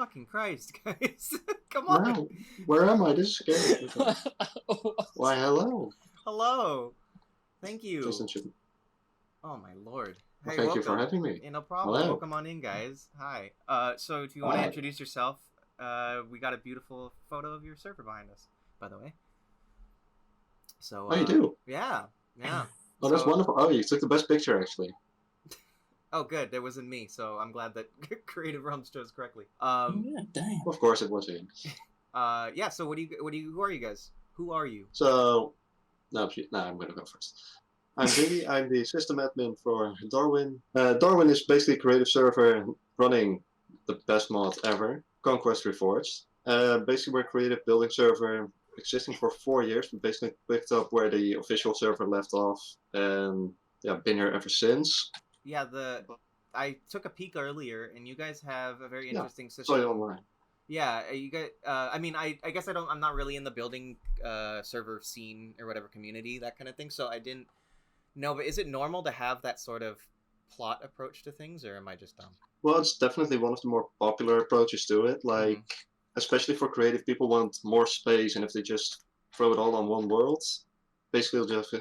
Fucking Christ, guys. Come on. No, where am I? This is scary. Why, hello. Hello. Thank Justin you. should. Oh my lord. Well, Hey, thank you for welcome. having me. No problem. Hello. Welcome on in, guys. Hi. So if you want to Hi. introduce yourself, we got a beautiful photo of your server behind us, by the way. So, Oh, you do? yeah. Oh, that's So, wonderful. Oh, you took the best picture, actually. oh, good. That wasn't me. So I'm glad that Creative Realms chose correctly. Yeah, damn. Of course, it was him. Yeah. So who are you guys? Who are you? So, no, I'm going to go first. I'm Vinny. I'm the system admin for Darwin. Darwin is basically a creative server running the best mod ever, Conquest Reforged. Basically, we're a creative building server existing for 4 years. We basically picked up where the official server left off, and yeah, been here ever since. Yeah. I took a peek earlier, and you guys have a very Yeah, interesting saw you system. online. Yeah, you guys. I mean, I guess I'm not really in the building server scene or whatever community, that kind of thing. So I didn't know. But is it normal to have that sort of plot approach to things, or am I just dumb? Well, it's definitely one of the more popular approaches to it. Like, especially for creative people, want more space, and if they just throw it all on one world, basically it'll just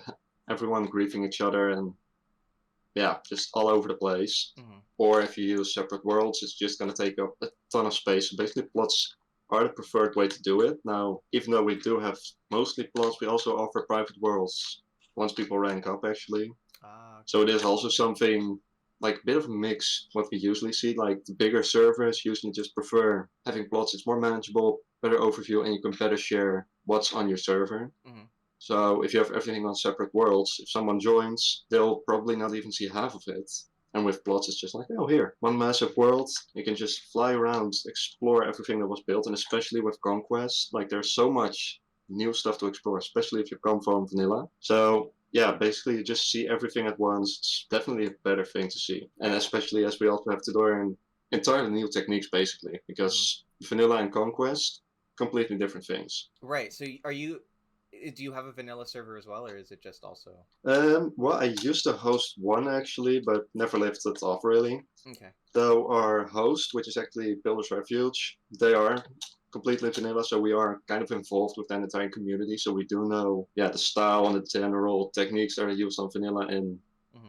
everyone griefing each other and yeah, just all over the place. Or if you use separate worlds, it's just going to take up a ton of space. So basically, plots are the preferred way to do it. Now, even though we do have mostly plots, we also offer private worlds once people rank up, actually. Okay. So it is also something like a bit of a mix what we usually see. Like the bigger servers usually just prefer having plots. It's more manageable, better overview, and you can better share what's on your server. So if you have everything on separate worlds, if someone joins, they'll probably not even see half of it. And with plots, it's just like, oh, here, one massive world. You can just fly around, explore everything that was built, and especially with Conquest, like there's so much new stuff to explore, especially if you come from vanilla. So yeah, basically you just see everything at once. It's definitely a better thing to see, and especially as we also have to learn entirely new techniques, basically, because vanilla and Conquest, completely different things. Right. So are you? Do you have a vanilla server as well, or is it just also? Well, I used to host one actually, but never left it off really. Okay. Though our host, which is actually Builders Refuge, they are completely vanilla, so we are kind of involved with that entire community. So we do know, yeah, the style and the general techniques that are used on vanilla and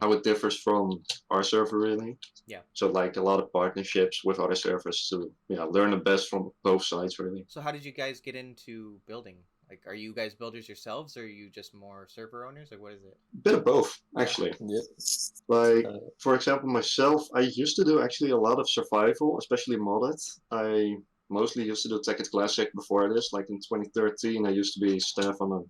how it differs from our server really. Yeah. So like a lot of partnerships with other servers to learn the best from both sides really. So how did you guys get into building? Like, are you guys builders yourselves, or are you just more server owners? Like, what is it? Bit of both, actually. Yep. Like, for example, myself, I used to do actually a lot of survival, especially modded. I mostly used to do Tekkit Classic before this. Like in 2013, I used to be staff on a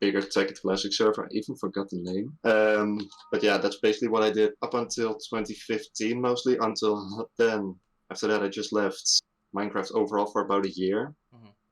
bigger Tekkit Classic server. I even forgot the name. But yeah, that's basically what I did up until 2015 mostly. Until then, after that, I just left Minecraft overall for about a year.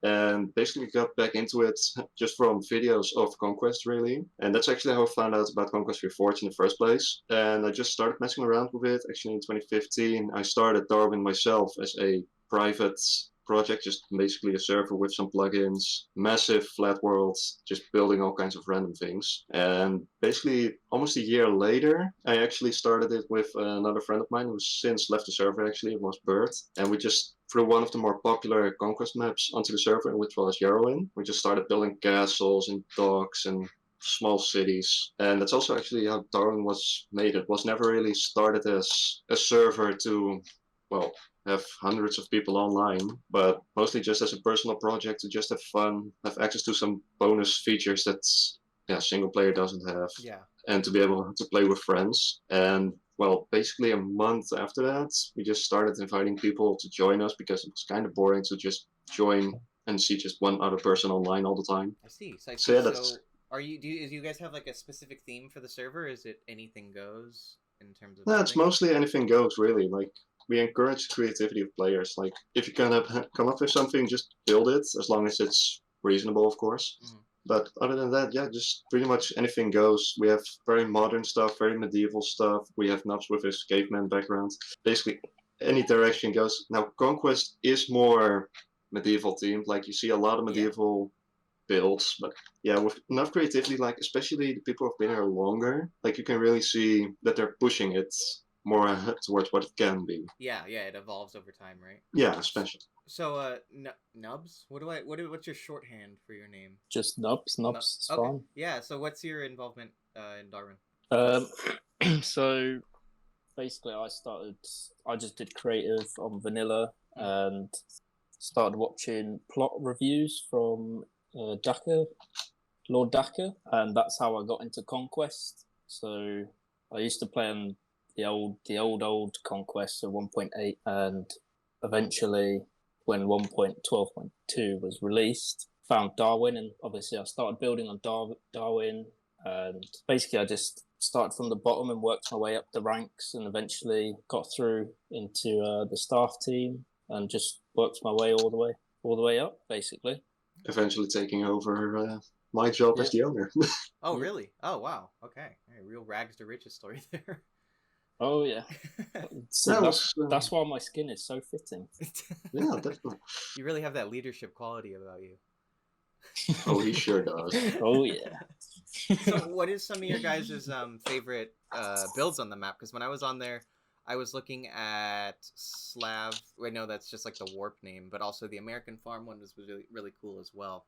And basically got back into it just from videos of Conquest, really. And that's actually how I found out about Conquest Reforged in the first place. And I just started messing around with it. Actually, in 2015, I started Darwin myself as a private project, just basically a server with some plugins, massive flat world, just building all kinds of random things. And basically, almost a year later, I actually started it with another friend of mine who's since left the server, actually. It was Bert. And we just threw one of the more popular Conquest maps onto the server, which was Darwin. We just started building castles and docks and small cities. And that's also actually how Darwin was made. It was never really started as a server to, well, have hundreds of people online, but mostly just as a personal project to just have fun, have access to some bonus features that single player doesn't have. Yeah. And to be able to play with friends. And well, basically a month after that, we just started inviting people to join us because it was kind of boring to just join and see just one other person online all the time. I see. So, So are you? Do you guys have like a specific theme for the server? Is it anything goes in terms of? No, it's mostly anything goes really. Like we encourage the creativity of players. Like if you kind of come up with something, just build it as long as it's reasonable, of course. But other than that, yeah, just pretty much anything goes. We have very modern stuff, very medieval stuff. We have Nubs with his caveman background. Basically, any direction goes. Now, Conquest is more medieval themed. Like you see a lot of medieval builds, but yeah, with enough creativity, like especially the people who've been here longer, like you can really see that they're pushing it more towards what it can be. Yeah, it evolves over time, right? Yeah, especially. So, Nubs, what's your shorthand for your name? Just Nubs. Nubs is Okay. fine. Yeah. So, what's your involvement in Darwin? So basically, I just did creative on vanilla and started watching plot reviews from Lord Daka, and that's how I got into Conquest. So I used to play on the old Conquest, so 1.8, and eventually when 1.12.2 was released, found Darwin, and obviously I started building on Darwin, and basically I just started from the bottom and worked my way up the ranks, and eventually got through into the staff team, and just worked my way all the way up, basically. Eventually taking over my job as the owner. Oh, really? Oh, wow. Okay. Real rags to riches story there. Oh yeah. That's why my skin is so fitting. Yeah, definitely. You really have that leadership quality about you. Oh, he sure does. Oh yeah. So, what is some of your guys' favorite builds on the map? Because when I was on there, I was looking at Slav. I know that's just like the warp name, but also the American farm one was really, really cool as well.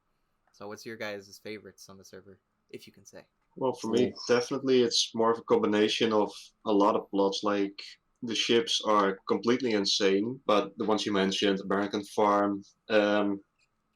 So, what's your guys' favorites on the server, if you can say? Well, for me, definitely it's more of a combination of a lot of plots. Like, the ships are completely insane, but the ones you mentioned, American Farm,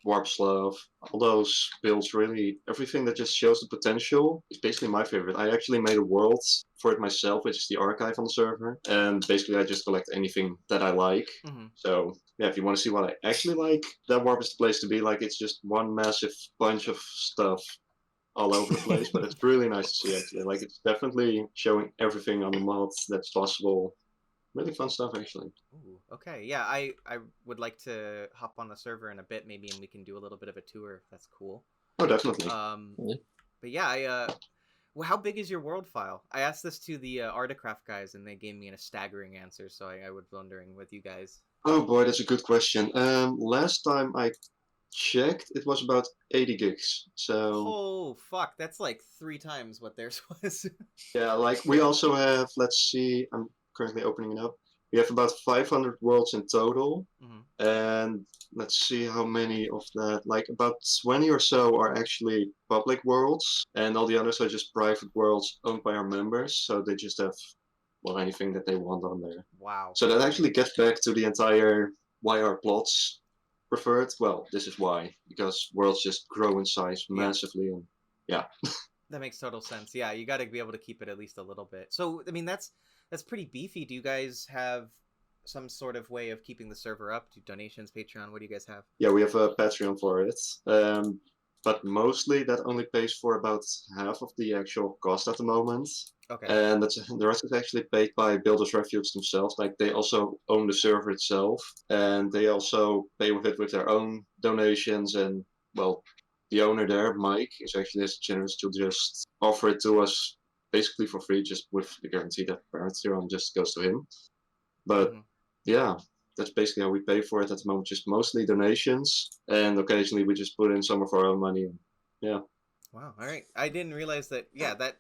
Warp Slav, all those builds, really, everything that just shows the potential is basically my favorite. I actually made a world for it myself, which is the archive on the server, and basically I just collect anything that I like. Mm-hmm. So, yeah, if you want to see what I actually like, that Warp is the place to be. Like, it's just one massive bunch of stuff all over the place, but it's really nice to see, actually. Like, it's definitely showing everything on the mod that's possible. Really fun stuff, actually. Ooh, okay. Yeah, I would like to hop on the server in a bit, maybe, and we can do a little bit of a tour if that's cool. Oh, definitely. But yeah, well, how big is your world file? I asked this to the Artacraft guys, and they gave me a staggering answer, so I was wondering with you guys. Oh boy, that's a good question. Last time I checked, it was about 80 gigs. So. Oh fuck, that's like 3 times what theirs was. Yeah, like we also have. Let's see. I'm currently opening it up. We have about 500 worlds in total, and let's see how many of that. Like about 20 or so are actually public worlds, and all the others are just private worlds owned by our members. So they just have anything that they want on there. Wow. So that actually gets back to the entire why our plots preferred. Well, this is why, because worlds just grow in size massively, and yeah. That makes total sense. Yeah, you got to be able to keep it at least a little bit. So, I mean, that's pretty beefy. Do you guys have some sort of way of keeping the server up? Do donations, Patreon? What do you guys have? Yeah, we have a Patreon for it. But mostly that only pays for about half of the actual cost at the moment. Okay. And the rest is actually paid by Builders Refuge themselves. Like, they also own the server itself, and they also pay with it with their own donations. And, well, the owner there, Mike, is actually as generous to just offer it to us basically for free, just with the guarantee that Patreon just goes to him. But yeah, that's basically how we pay for it at the moment. Just mostly donations, and occasionally we just put in some of our own money. Yeah. Wow. All right. I didn't realize that. Yeah, that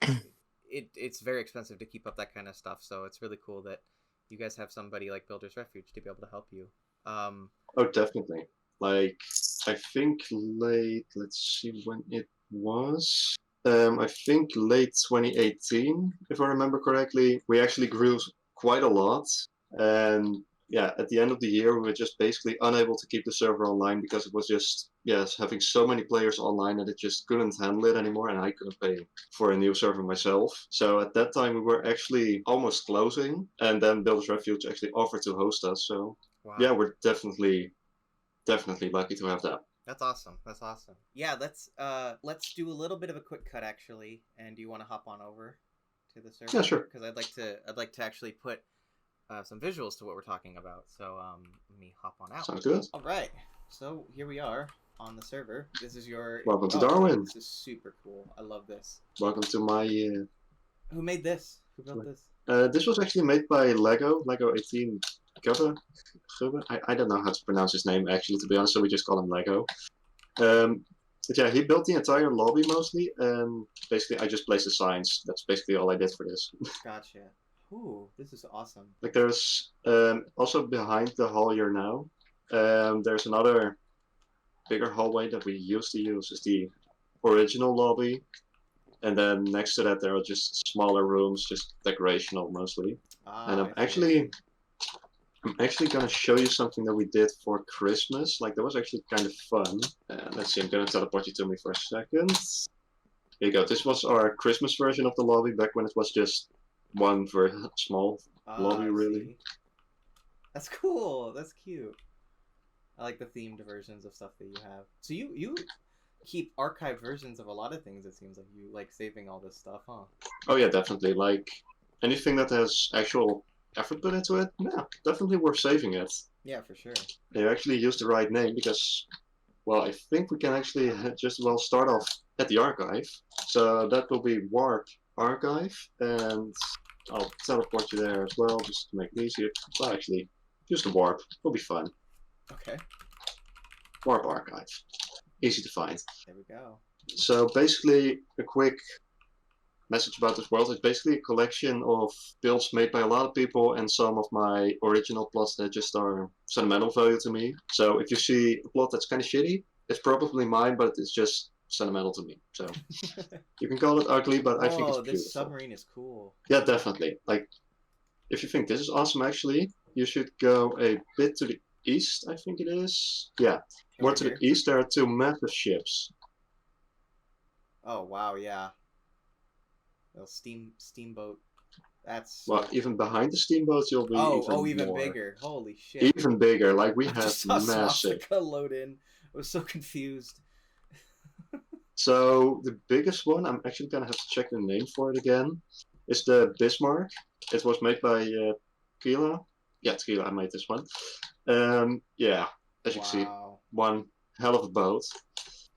it's very expensive to keep up that kind of stuff. So it's really cool that you guys have somebody like Builders Refuge to be able to help you. Oh, definitely. Like, I think let's see when it was. I think late 2018, if I remember correctly. We actually grew quite a lot. And yeah, at the end of the year, we were just basically unable to keep the server online because it was just, having so many players online that it just couldn't handle it anymore, and I couldn't pay for a new server myself. So at that time, we were actually almost closing, and then Builders Refuge actually offered to host us. So yeah, we're definitely lucky to have that. That's awesome. That's awesome. Yeah, let's do a little bit of a quick cut actually. And do you want to hop on over to the server? Yeah, sure. Because I'd like to actually put some visuals to what we're talking about. So let me hop on out. Sounds good. All right. So here we are on the server. This is your welcome to Darwin. This is super cool. I love this. Welcome to my. Who made this? Who built this? This was actually made by Lego 18 Gubbe. I don't know how to pronounce his name actually, to be honest. So we just call him Lego. But yeah, he built the entire lobby mostly, and basically I just placed the signs. That's basically all I did for this. Gotcha. Ooh, this is awesome. Like there's also behind the hall you're now, there's another bigger hallway that we used to use is the original lobby, and then next to that there are just smaller rooms, just decorational mostly. And Ah, I see. I'm actually gonna show you something that we did for Christmas. Like that was actually kind of fun. Let's see, I'm gonna teleport you to me for a second. Here you go. This was our Christmas version of the lobby back when it was just one very small Ah, lobby, I really. see. That's cool. That's cute. I like the themed versions of stuff that you have. So you keep archived versions of a lot of things. It seems like you like saving all this stuff, huh? Oh yeah, definitely. Like anything that has actual effort put into it, yeah, definitely worth saving it. Yeah, for sure. You actually used the right name because, well, I think we can actually just well start off at the archive. So that will be Warp Archive, and I'll teleport you there as well just to make it easier. Well, actually, use the warp. It'll be fun. Okay. Warp Archive. Easy to find. There we go. So basically, a quick message about this world. It's basically a collection of builds made by a lot of people and some of my original plots that just are sentimental value to me. So if you see a plot that's kind of shitty, it's probably mine, but it's just sentimental to me. So you can call it ugly, but I think it's Oh, beautiful. this submarine is cool. Yeah, definitely. Like, if you think this is awesome, actually, you should go a bit to the east, I think it is. Yeah, more Over to here? the east, there are two massive ships. Oh wow, yeah. Well, steamboat. That's Well, even behind the steamboats, you'll be even more. bigger. Holy shit. Even bigger. Like, we I have just saw massive. swastika load in. I was so confused. So, the biggest one, I'm actually gonna have to check the name for it again, is the Bismarck. It was made by Tequila. Yeah, Tequila, I made this one. Yeah, as you can see, Wow. one hell of a boat.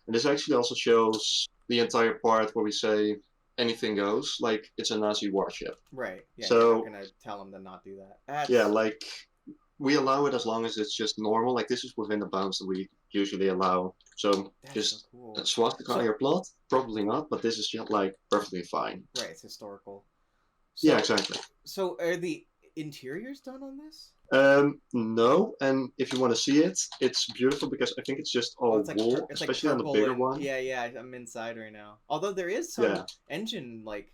And this actually also shows the entire part where we say anything goes, like it's a Nazi warship. Right. Yeah, So- you're not gonna tell them to not do that. That's... Yeah, like we allow it as long as it's just normal. Like this is within the bounds that we usually allow. So That's just so cool. a swastika on your plot, probably not, but this is just like perfectly fine. Right, it's historical. So, Yeah, exactly. So are the interiors done on this? No, and if you want to see it, it's beautiful because I think it's just all it's like wool, it's like especially on the purple bigger and one. yeah, I'm inside right now. Although there is some Yeah. engine like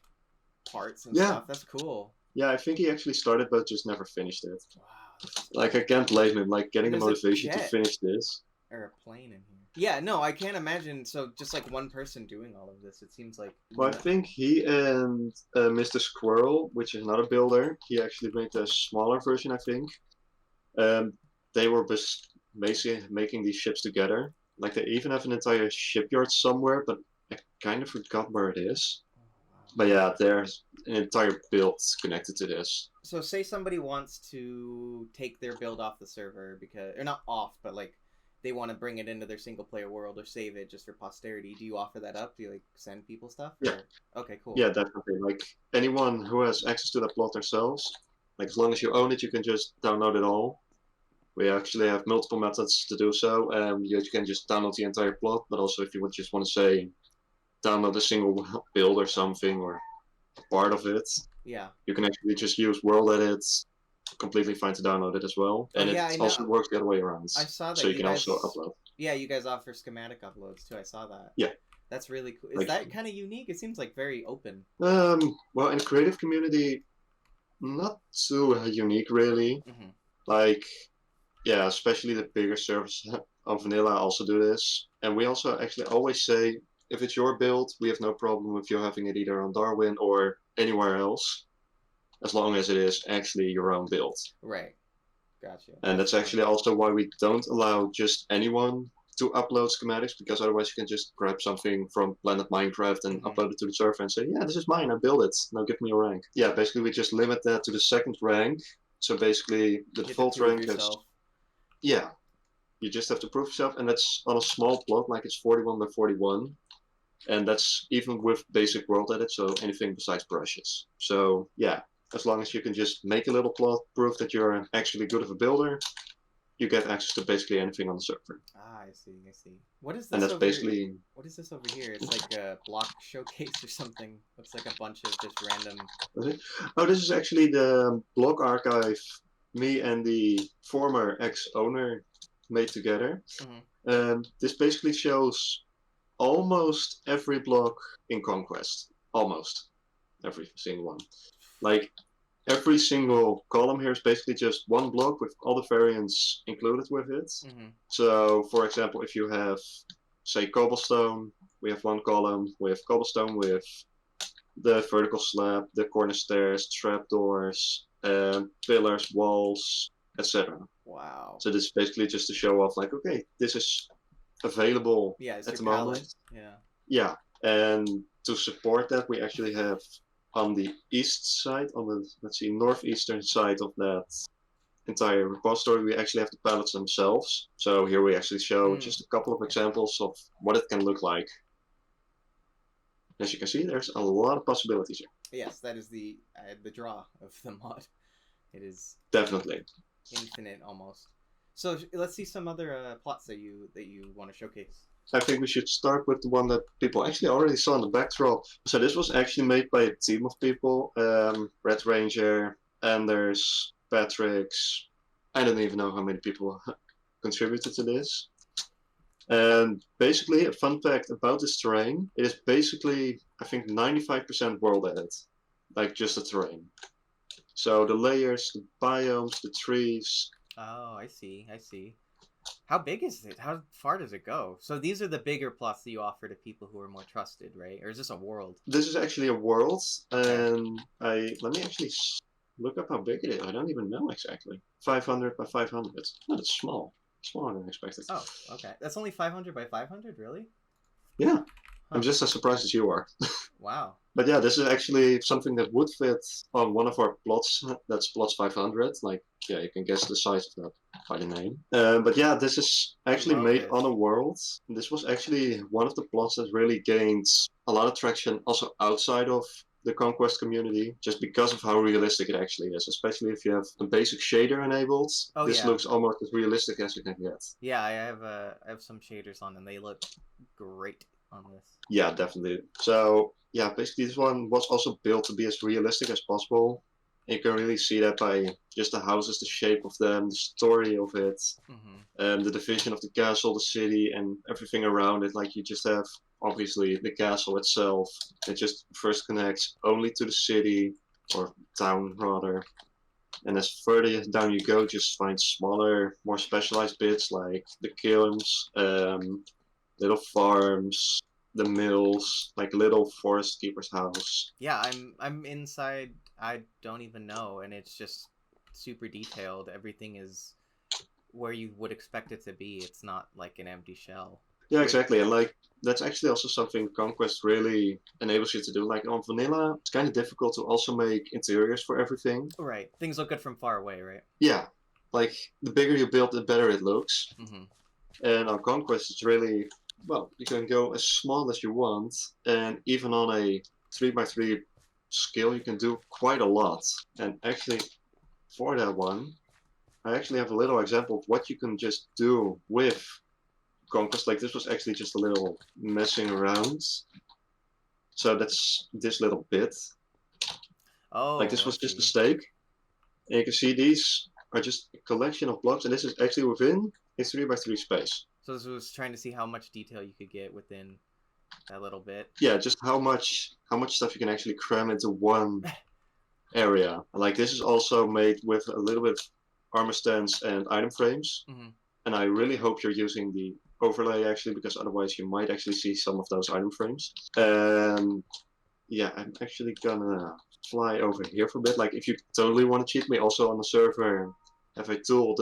parts and Yeah. stuff. That's cool. Yeah, I think he actually started but just never finished it. Wow. This is Like I can't blame him. Like getting the There's a motivation to jet. finish this. or a plane in here. Yeah, no, I can't imagine. So just like one person doing all of this, it seems like. Well, I think he and Mr. Squirrel, which is another builder, he actually made a smaller version, I think. They were basically making these ships together. Like they even have an entire shipyard somewhere, but I kind of forgot where it is. Oh, wow. But yeah, there's an entire build connected to this. So say somebody wants to take their build off the server because, or not off, but like they want to bring it into their single player world or save it just for posterity. Do you offer that up? Do you like send people stuff? Yeah. Or... Okay, cool. Yeah, definitely. Like anyone who has access to that plot themselves, like as long as you own it, you can just download it all. We actually have multiple methods to do so. You can just download the entire plot, but also if you would just want to say download a single build or something or part of it, Yeah. you can actually just use World Edit. Completely fine to download it as well, and yeah, I it know. also works the other way around. I saw that. So you can guys... also upload. Yeah, you guys offer schematic uploads too. I saw that. Yeah. That's really cool. Is Like- that kind of unique? It seems like very open. Well, in the creative community, not too unique really. Mm-hmm. Like, yeah, especially the bigger servers on Vanilla also do this, and we also actually always say if it's your build, we have no problem with you having it either on Darwin or anywhere else, as long as it is actually your own build. Right. Gotcha. And that's actually also why we don't allow just anyone to upload schematics, because otherwise you can just grab something from Planet Minecraft and Mhm. upload it to the server and say, yeah, this is mine, I built it, now give me a rank. Yeah, basically we just limit that to the second rank. So basically the You have to default prove rank is, yourself. yeah, you just have to prove yourself, and that's on a small plot, like it's 41 by 41. And that's even with basic world edit, so anything besides brushes. So yeah, as long as you can just make a little plot, prove that you're actually good of a builder, you get access to basically anything on the server. Ah, I see. I see. What is And this that's over? basically... What is this over here? It's like a block showcase or something. Looks like a bunch of just random. Oh, this is actually the block archive me and the former ex-owner made together. Mhm. This basically shows almost every block in Conquest. Almost every single one. Like, every single column here is basically just one block with all the variants included with it. Mhm. So, for example, if you have, say, cobblestone, we have one column with cobblestone with the vertical slab, the corner stairs, trapdoors, pillars, walls, etc. Wow. So this is basically just to show off, like, okay, this is available Yeah, it's at your the palette. moment. Yeah. Yeah, and to support that, we actually have on the east side, on the, let's see, northeastern side of that entire repository, we actually have the palettes themselves. So here we actually show just a couple of examples of what it can look like. As you can see, there's a lot of possibilities here. Yes, that is the draw of the mod. It is Definitely infinite almost. So let's see some other plots that you want to showcase. I think we should start with the one that people actually already saw in the backdrop. So this was actually made by a team of people. Red Ranger, Anders, Patrick's. I don't even know how many people contributed to this. And basically, a fun fact about this terrain, it is basically, I think, 95% world edit. Like just the terrain. So the layers, the biomes, the trees. Oh, I see. I see. How big is it? How far does it go? So these are the bigger plots that you offer to people who are more trusted, right? Or is this a world? This is actually a world, Okay. and let me actually look up how big it is. I don't even know exactly. 500 by 500. Oh, that's small. Smaller than expected. Oh, okay. That's only 500 by 500, really? Yeah. Huh. I'm just as surprised as you are. Wow. But yeah, this is actually something that would fit on one of our plots. That's plots 500. Like, yeah, you can guess the size of that by the name. But yeah, this is actually made this. on a world. This was actually one of the plots that really gained a lot of traction also outside of the Conquest community, just because of how realistic it actually is, especially if you have a basic shader enabled. Oh, this yeah. looks almost as realistic as you can get. Yeah, I have some shaders on and they look great on this. Yeah, definitely. So yeah, basically this one was also built to be as realistic as possible. And you can really see that by just the houses, the shape of them, the story of it, the division of the castle, the city, and everything around it. Like you just have obviously the castle itself. It just first connects only to the city or town rather. And as further down you go, just find smaller, more specialized bits like the kilns, little farms, the mills, like little forest keeper's house. Yeah, I'm inside. I don't even know, and it's just super detailed. Everything is where you would expect it to be. It's not like an empty shell. Yeah, exactly. And like that's actually also something Conquest really enables you to do. Like on vanilla, it's kind of difficult to also make interiors for everything. Right. Things look good from far away, right? Yeah. Like the bigger you build, the better it looks. And on Conquest, it's really, well, you can go as small as you want. And even on a 3x3 scale, you can do quite a lot. And actually, for that one, I actually have a little example of what you can just do with Conquest. Like this was actually just a little messing around. So that's this little bit. Oh, like this was just a stake. And you can see these are just a collection of blocks, and this is actually within a 3x3 space. So this was trying to see how much detail you could get within that little bit. Yeah, just how much stuff you can actually cram into one area. Like this is also made with a little bit of armor stands and item frames. And I really hope you're using the overlay actually, because otherwise you might actually see some of those item frames. And yeah, I'm actually gonna fly over here for a bit. Like if you totally want to cheat me, also on the server have a tool,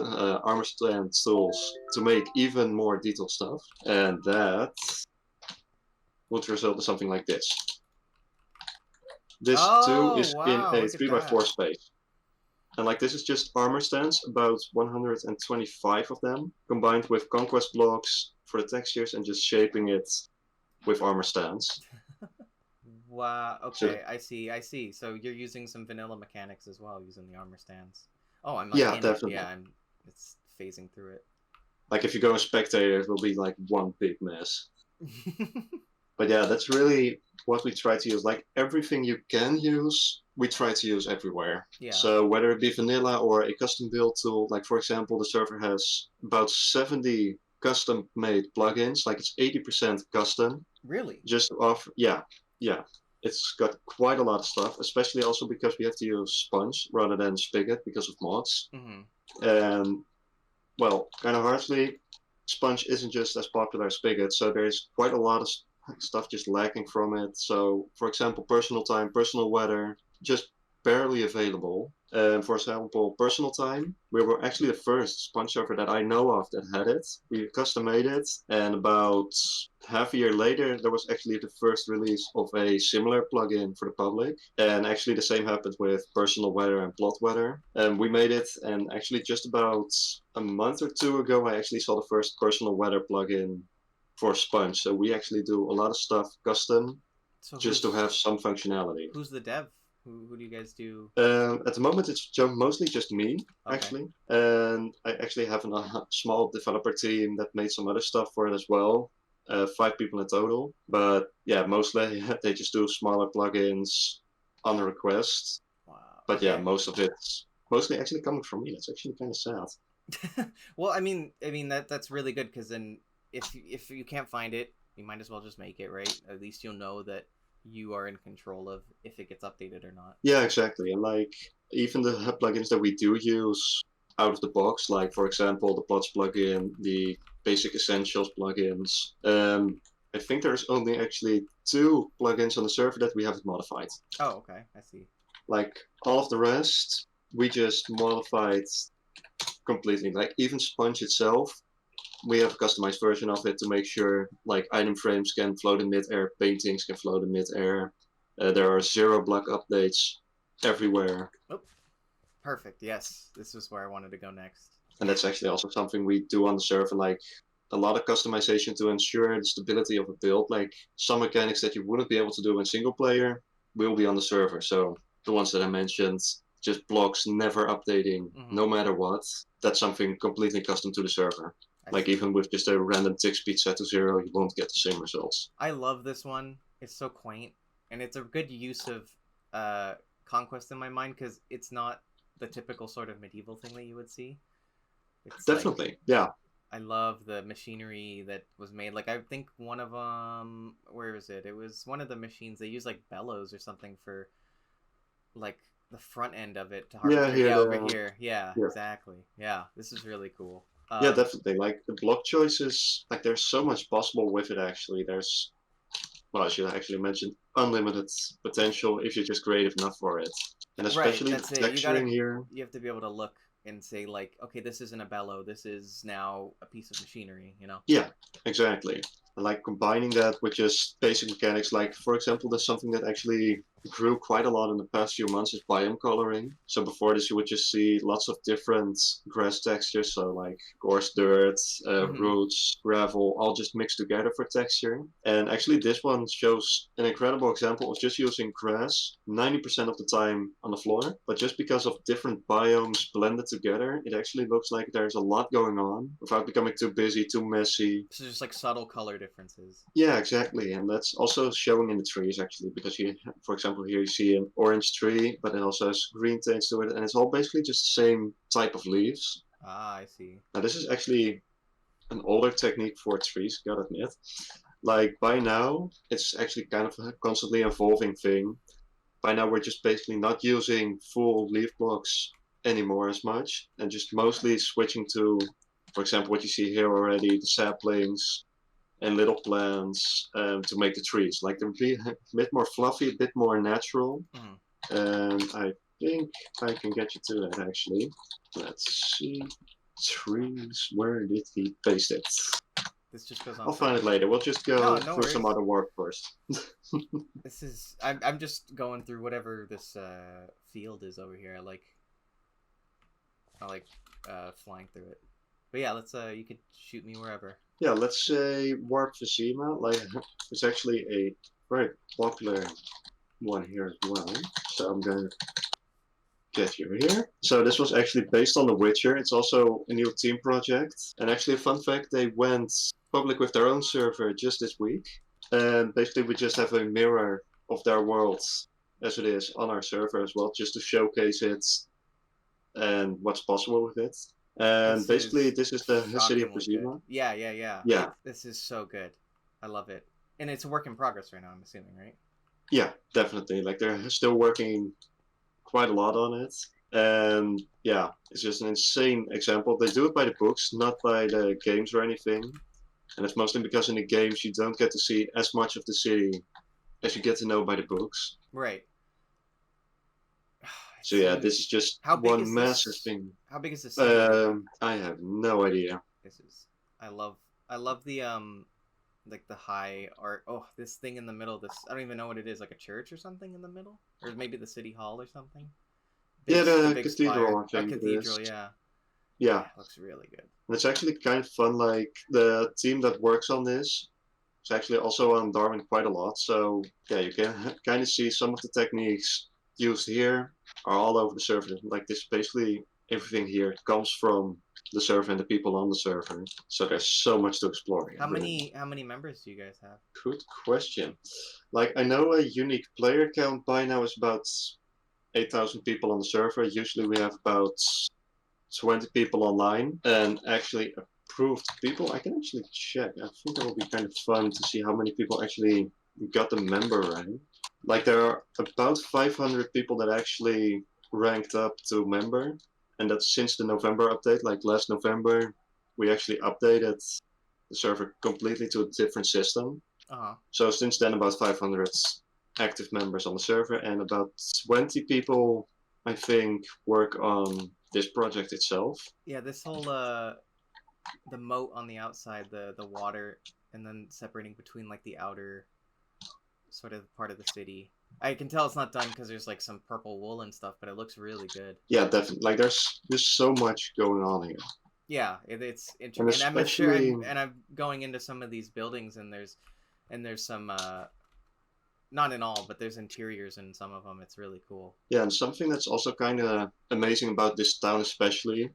armor stand tools, to make even more detailed stuff. And that would result in something like this. This too is in a 3x4 space. And like this is just armor stands, about 125 of them, combined with conquest blocks for the textures and just shaping it with armor stands. Wow, okay, I see. So you're using some vanilla mechanics as well, using the armor stands. Oh, I'm like yeah, definitely. Yeah, it's phasing through it. Like if you go in spectator, it will be like one big mess. But yeah, that's really what we try to use. Like everything you can use, we try to use everywhere. Yeah. So whether it be vanilla or a custom build tool, like for example, the server has about 70 custom made plugins. Like it's 80% custom. Really? Just off, yeah. It's got quite a lot of stuff, especially also because we have to use Sponge rather than Spigot because of mods. And well, kind of harshly, Sponge isn't just as popular as Spigot, so there's quite a lot of stuff just lacking from it. So, for example, personal time, personal weather, just barely available. For example, personal time, we were actually the first Sponge server that I know of that had it. We custom made it, and about half a year later, there was actually the first release of a similar plugin for the public. And actually, the same happened with personal weather and plot weather. And we made it, and actually, just about a month or two ago, I actually saw the first personal weather plugin for Sponge. So we actually do a lot of stuff custom just to have some functionality. Who's the dev? Who do you guys do? At the moment, it's mostly just me, actually. And I actually have a small developer team that made some other stuff for it as well. 5 people in total. But yeah, mostly they just do smaller plugins on request. Wow. But yeah, most of it's mostly actually coming from me. That's actually kind of sad. Well, I mean that's really good because then if you can't find it, you might as well just make it, right? At least you'll know that you are in control of if it gets updated or not. Yeah, exactly. And like even the plugins that we do use out of the box, like for example the plots plugin, the basic essentials plugins. I think there's only actually 2 plugins on the server that we haven't modified. Oh, okay, I see. Like all of the rest, we just modified completely. Like even Sponge itself, we have a customized version of it to make sure like item frames can float in mid-air, paintings can float in mid-air. There are 0 block updates everywhere. Oh, perfect. Yes, this is where I wanted to go next. And that's actually also something we do on the server, like a lot of customization to ensure the stability of a build. Like some mechanics that you wouldn't be able to do in single player will be on the server. So the ones that I mentioned, just blocks never updating, no matter what. That's something completely custom to the server. Like even with just a random tick speed set to 0, you won't get the same results. I love this one. It's so quaint, and it's a good use of conquest in my mind because it's not the typical sort of medieval thing that you would see. It's definitely, like, yeah. I love the machinery that was made. Like I think one of them, where is it? It was one of the machines they use like bellows or something for, like the front end of it to harvest. Yeah, over here. Yeah, exactly. Yeah, this is really cool. Yeah, definitely. Like the block choices, like there's so much possible with it. Actually, there's, well, I should actually mention unlimited potential if you're just creative enough for it, and especially the texturing here. You have to be able to look and say like, okay, this isn't a bellow. This is now a piece of machinery. You know? Yeah, exactly. And like combining that with just basic mechanics, like for example, there's something that actually grew quite a lot in the past few months is biome coloring. So before this, you would just see lots of different grass textures, so like coarse dirt, roots, gravel, all just mixed together for texture. And actually, this one shows an incredible example of just using grass 90% of the time on the floor, but just because of different biomes blended together, it actually looks like there's a lot going on without becoming too busy, too messy. So just like subtle color differences. Yeah, exactly. And that's also showing in the trees actually, because you, for example, here you see an orange tree, but it also has green tints to it, and it's all basically just the same type of leaves. Ah, I see. Now this is actually an older technique for trees, gotta admit. Like by now, it's actually kind of a constantly evolving thing. By now we're just basically not using full leaf blocks anymore as much, and just mostly switching to, for example, what you see here already, the saplings and little plants to make the trees. Like they're a bit more fluffy, a bit more natural. And I think I can get you to that actually. Let's see. Trees, where did he paste it? This just goes on. I'll find it later. We'll just go through some other work first. This is, I'm just going through whatever this field is over here. I like flying through it. But yeah, let's you could shoot me wherever. Yeah, let's say Warp Vizima. Like it's actually a very popular one here as well. So I'm gonna gesture here. So this was actually based on The Witcher. It's also a new team project. And actually, a fun fact, they went public with their own server just this week. And basically, we just have a mirror of their world as it is on our server as well, just to showcase it and what's possible with it. And basically, this is the city of Kojima. Yeah. Yeah. This is so good. I love it. And it's a work in progress right now, I'm assuming, right? Yeah, definitely. Like, they're still working quite a lot on it. And yeah, it's just an insane example. They do it by the books, not by the games or anything. And it's mostly because in the games you don't get to see as much of the city as you get to know by the books. Right. So yeah, this is just one massive thing. How big is this city? I have no idea. I love the like the high art. Oh, this thing in the middle. This, I don't even know what it is. Like a church or something in the middle, or maybe the city hall or something. Yeah, the cathedral. I think a cathedral. Yeah. Yeah, it looks really good. And it's actually kind of fun. Like, the team that works on this is actually also on Darwin quite a lot. So yeah, you can kind of see some of the techniques used here are all over the server. Like, this, basically everything here comes from the server and the people on the server. So there's so much to explore here. How many members do you guys have? Good question. Like, I know a unique player count by now is about 8,000 people on the server. Usually we have about 20 people online, and actually approved people. I can actually check. I think that will be kind of fun to see how many people actually got the member rank. Like, there are about 500 people that actually ranked up to member, and that's since the November update. Like, last November, we actually updated the server completely to a different system. So since then, about 500 active members on the server, and about 20 people, I think, work on this project itself. Yeah, this whole the moat on the outside, the water, and then separating between like the outer sort of part of the city. I can tell it's not done because there's like some purple wool and stuff, but it looks really good. Yeah, definitely. Like, there's so much going on here. Yeah, it's interesting, and I'm sure, and I'm going into some of these buildings, and there's some not in all, but there's interiors in some of them. It's really cool. Yeah, and something that's also kind of amazing about this town especially,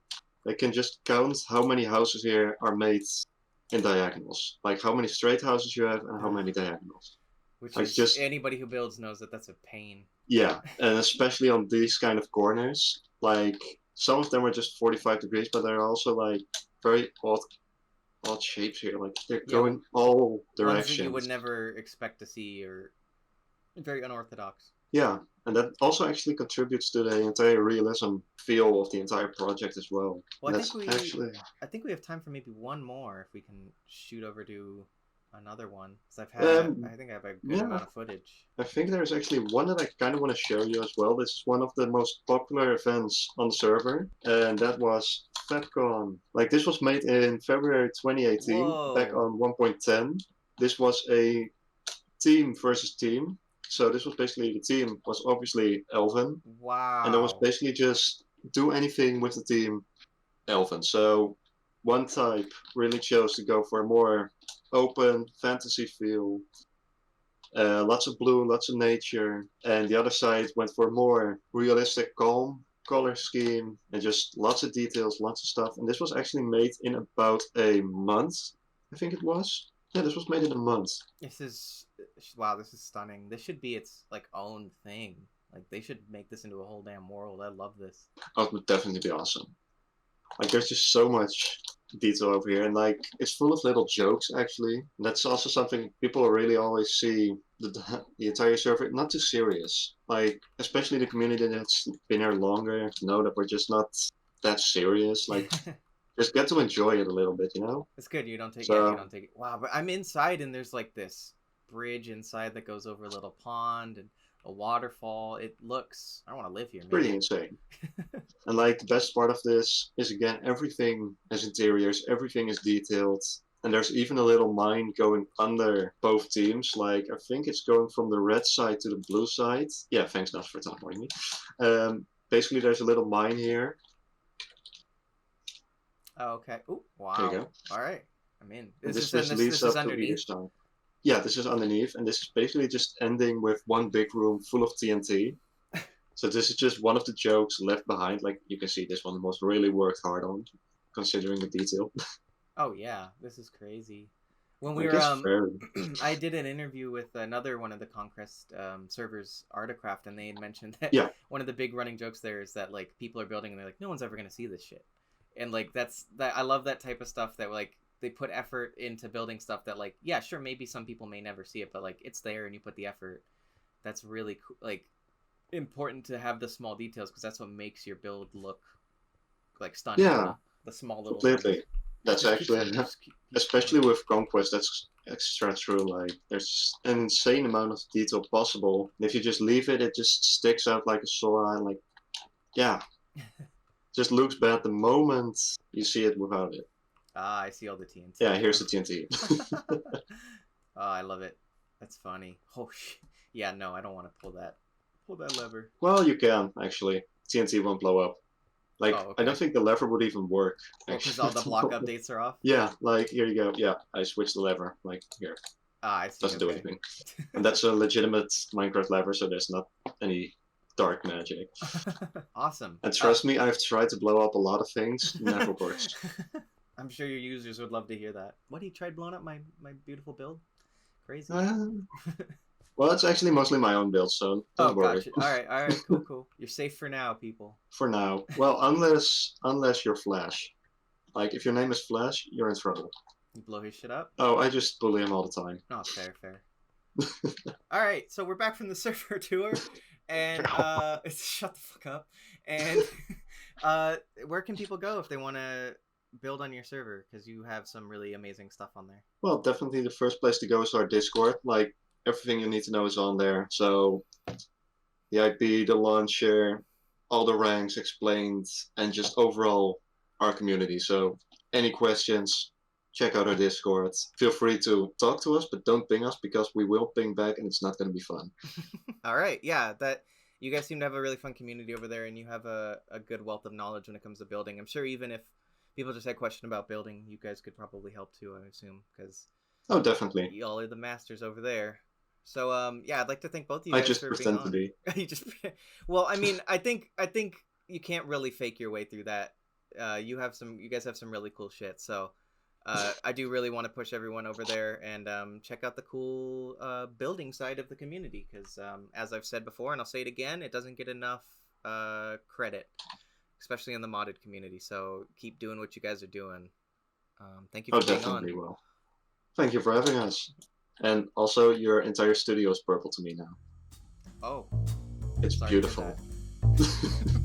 they can just count how many houses here are made in diagonals. Like, how many straight houses you have and how many diagonals. Which like, is, just anybody who builds knows that that's a pain. Yeah, and especially on these kind of corners. Like, some of them are just 45 degrees, but there are also, like, very odd shapes here. Like, they're going all directions. Ones that you would never expect to see, or very unorthodox. Yeah, and that also actually contributes to the entire realism feel of the entire project as well. Well, I think we have time for maybe one more if we can shoot over to another one. Because I think I have a good amount of footage. I think there's actually one that I kind of want to show you as well. This is one of the most popular events on the server, and that was FabCon. Like, this was made in February 2018, Whoa. back on 1.10. This was a team versus team. So this was basically, the team was obviously Elven. Wow. And it was basically just do anything with the team Elven. So one type really chose to go for a more open fantasy feel. Lots of blue, lots of nature. And the other side went for a more realistic, calm color scheme. And just lots of details, lots of stuff. And this was actually made in about a month, I think it was. Yeah, this was made in a month. Wow, this is stunning. This should be its like own thing. Like, they should make this into a whole damn world. I love this. Oh, it would definitely be awesome. Like, there's just so much detail over here, and like, it's full of little jokes actually. And that's also something people really always see the entire server not too serious. Like, especially the community that's been here longer know that we're just not that serious. Like, just get to enjoy it a little bit, you know? It's good. You don't take it. Wow, but I'm inside, and there's like this bridge inside that goes over a little pond and a waterfall. It looks, I want to live here. Pretty insane. And like, the best part of this is, again, everything has interiors, everything is detailed, and there's even a little mine going under both teams. Like, I think it's going from the red side to the blue side. Yeah, thanks Nas for telling me. Basically, there's a little mine here. Oh, okay. Oh, wow. There you go. All right. I'm in. This leads up to either side. Yeah, this is underneath, and this is basically just ending with one big room full of TNT. So this is just one of the jokes left behind. Like you can see, this one was really worked hard on, considering the detail. Oh yeah, this is crazy. When we Like were it's fair. I did an interview with another one of the Conquest servers, Artacraft, and they had mentioned that Yeah. one of the big running jokes there is that like people are building and they're like, no one's ever gonna see this shit, and like that's that. I love that type of stuff that like they put effort into building stuff that like yeah sure maybe some people may never see it, but like it's there and you put the effort. That's really cool. Like important to have the small details because that's what makes your build look like stunning. Yeah, The small little completely. things. That's Just keep actually, going, just keep especially going. with Conquest, that's extra true. Like, there's an insane amount of detail possible. And if you just leave it, it just sticks out like a sore eye. Like, yeah, just looks bad the moment you see it without it. Ah, I see all the TNT. Yeah, here's the TNT. Oh, I love it. That's funny. Oh, yeah, no, I don't want to pull that lever. Well, you can, actually. TNT won't blow up. Like, Oh, I don't okay. think the lever would even work. Oh, because all the block updates are off? Yeah, like, here you go. Yeah, I switched the lever. Like, here. Ah, I see. Doesn't do Okay. anything. And that's a legitimate Minecraft lever, so there's not any dark magic. Awesome. And trust me, I've tried to blow up a lot of things. Never works. I'm sure your users would love to hear that. What, he tried blowing up my beautiful build? Crazy. Well, it's actually mostly my own build, so don't worry. Gotcha. All right, cool. You're safe for now, people. For now. Well, unless you're Flash. Like, if your name is Flash, you're in trouble. You blow his shit up? Oh, I just bully him all the time. Oh, fair. All right, so we're back from the server tour, and shut the fuck up. And where can people go if they want to build on your server? Because you have some really amazing stuff on there. Well, definitely the first place to go is our Discord. Like, everything you need to know is on there. So, the IP, the launcher, all the ranks explained, and just overall our community. So, any questions, check out our Discord. Feel free to talk to us, but don't ping us because we will ping back and it's not going to be fun. All right, yeah, that you guys seem to have a really fun community over there, and you have a good wealth of knowledge when it comes to building. I'm sure even if people just had a question about building, you guys could probably help too, I assume, because oh, definitely. y'all are the masters over there. So yeah, I'd like to thank both of you guys I just for pretend being on. to be. You just well, I mean, I think you can't really fake your way through that. You guys have some really cool shit. So I do really want to push everyone over there and check out the cool building side of the community because as I've said before, and I'll say it again, it doesn't get enough credit, especially in the modded community. So keep doing what you guys are doing. Thank you for being on. Definitely will. Thank you for having us. And also, your entire studio is purple to me now. Oh, It's sorry to hear beautiful. that.